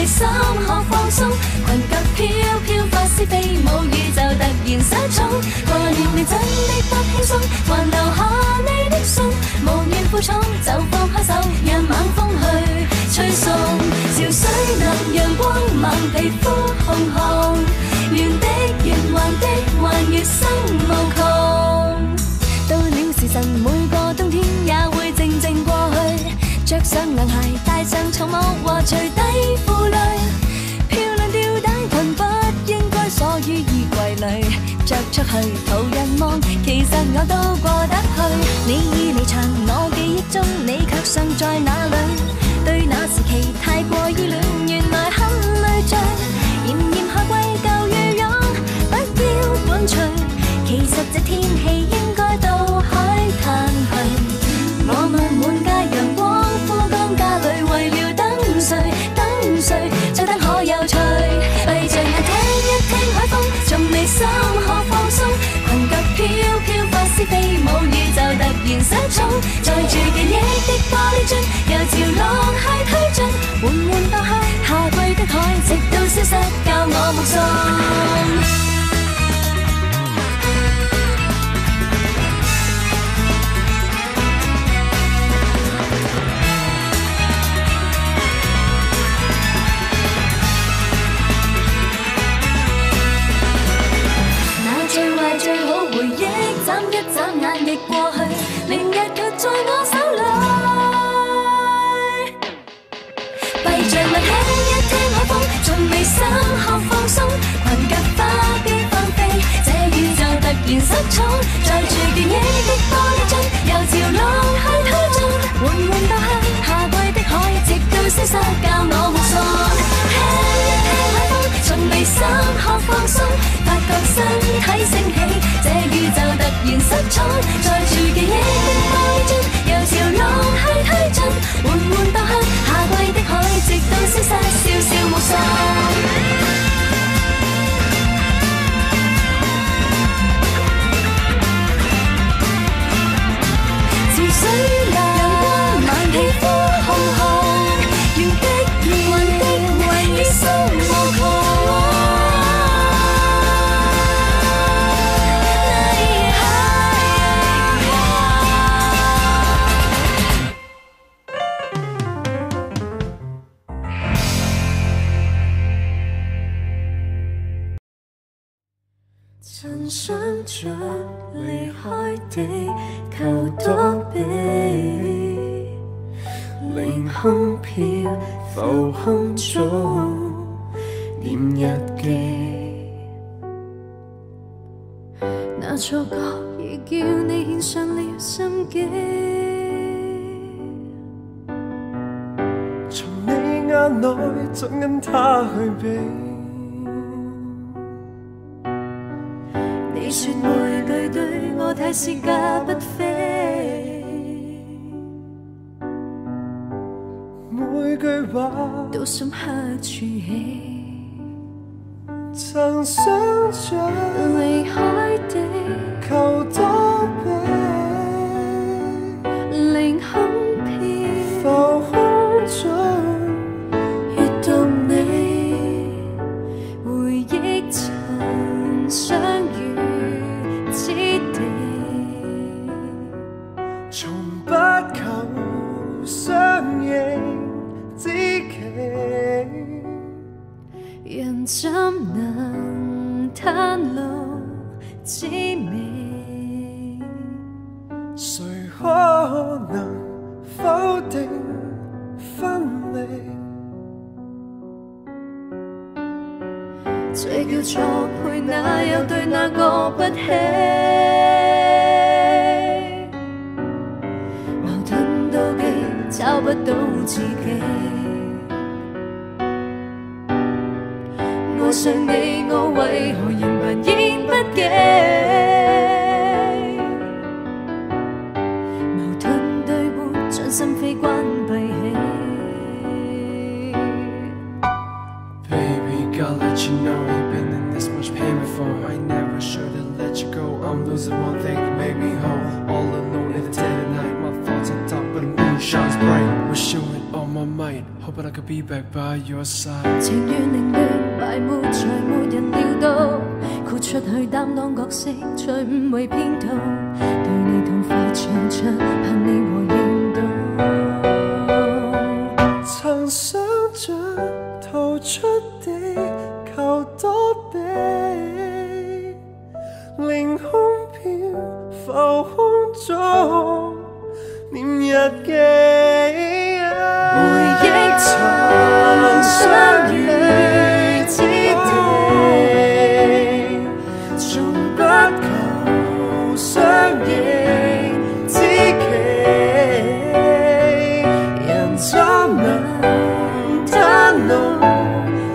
未心可放鬆，裙腳飄飄發絲飛舞，宇宙突然失寵。過年你真的不輕鬆，還留下你的信，無緣負重就放開手，讓猛風去吹送。潮水能陽光猛，皮膚紅紅，圓的圓環的環，月生無窮。到了時辰，每個冬天也會靜靜過去。着上涼鞋，戴上草帽和除低褲累，漂亮吊帶裙不應該鎖於衣櫃裏，着出去途人望，其實我都過得去。你已離場，我記憶中你卻尚在那裏，對那時期太過依戀，原來很累贅。炎炎夏季舊羽絨，不要管除，其實這天氣應該到海灘去。我們滿街陽光，枯乾家裏為了等誰，等誰，再等可有趣。閉着眼聽一聽海風，從未心可放鬆，裙腳飄飄發絲飛舞，宇宙突然失寵。載住記憶的玻璃樽，由潮浪去推進，緩緩蕩去夏季的海，直到消失，教我目送。過去，明日卻在我手裏。閉着眼聽一聽海風，從未心可放鬆，裙腳花邊翻飛，這宇宙突然失寵。載住記憶的玻璃樽，由潮浪去推進，緩緩蕩去夏季的海，直到消失，教我目送。聽一聽海風，從未心可放鬆，發覺身體升起，這宇宙突然失寵。載住記憶的玻璃樽，由潮浪去推進，緩緩蕩去夏季的海，直到消失，笑笑目送。潮水流，萬皮膚紅紅，圓的圓環的環，月生無窮。曾想着離開地球躲避，凌空飄浮空中念日記，那錯覺已叫你獻上了心機，從你眼內怎跟他去比，你說每句對我太是價不菲，每句話都深刻處起。曾想着離開地球躲避，凌空飄浮空中遇到你，回憶曾相遇之地，從不求相認知己，人怎能袒露滋味？誰可能否定分離？這叫錯配，哪有對哪個不起？矛盾妒忌，找不到自己。愛上你，我為何仍扮演不羈？矛盾對換，將心扉關閉起。Baby, gotta let you know you've been in this much pain before. I never should've let you go. I'm losing one thing that made me whole. All alone in the dead of night, my thoughts on top, but the moon shines bright. We're showing all my mind. might, hoping I could be back by your side. 情願凌亂埋沒，才沒人料到，豁出去擔當角色，才誤為騙徒。對你痛快長長，盼你和應到。曾想着逃出地球躲避，凌空飄浮空中念日記。回憶曾相遇之地，從不求相認知己，人怎能攤弄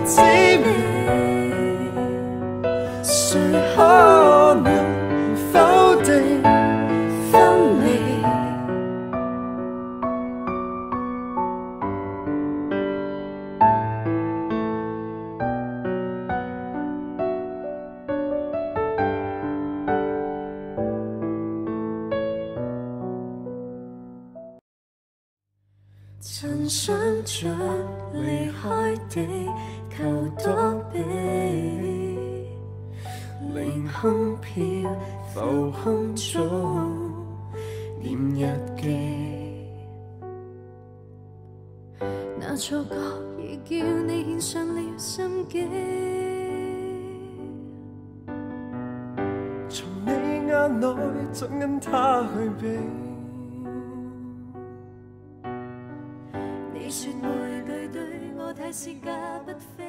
滋味？誰可能否定分離？曾想着離開地球躲避，凌空飄浮空中念日記。那錯覺已叫你獻上了心機，從你眼內怎跟他去比？你說每句對我太是價不菲。